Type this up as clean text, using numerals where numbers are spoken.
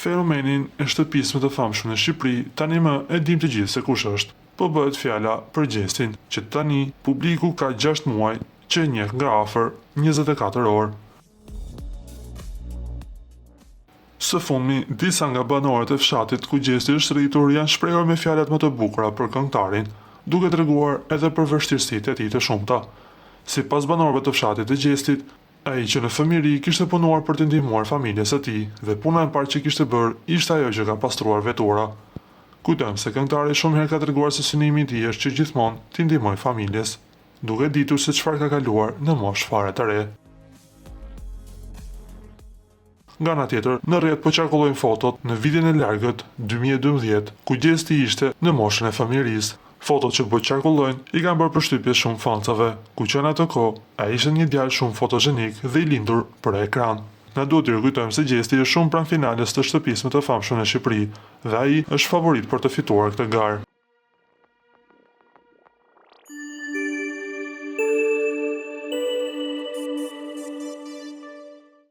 Fenomenin e shtëpisë më të famshme në Shqipëri tani më e dim të gjithë se kush është. Po bëhet fjala për Gjestin, që tani publiku ka 6 muaj që e njeh nga afër 24 orë. Së fundmi, disa nga banorët e fshatit ku Gjesti është rritur janë shprehur me fjalat më të bukura për këngëtarin, duke treguar edhe për vështirësitë e tij të shumta. Sipas banorëve të fshatit të Gjestit, ai që në fëmijëri kishte punuar për të ndihmuar familjes së tij dhe puna e parë që kishte bërë ishte ajo që ka pastruar vetura. Kujtojmë se këngëtari shumë herë ka treguar se synimi i tij është që gjithmonë t'i ndihmojë familjes, duke ditur se çfarë ka kaluar në moshë fare të re. Nga ana tjetër, në rrjet po qarkullojnë fotot në vitin e largët 2012, ku Gjesti ishte në moshën e fëmijërisë. Fotot që po qarkullojnë i kanë bërë përshtypje shumë fansave, ku që në atë kohë ai ishte një djalë shumë fotogenik dhe i lindur për ekran. Na duhet t'ju kujtojmë se Gjesti është shumë pranë finales të shtëpisë më të famshme në Shqipëri dhe ai është favorit për të fituar këtë garë.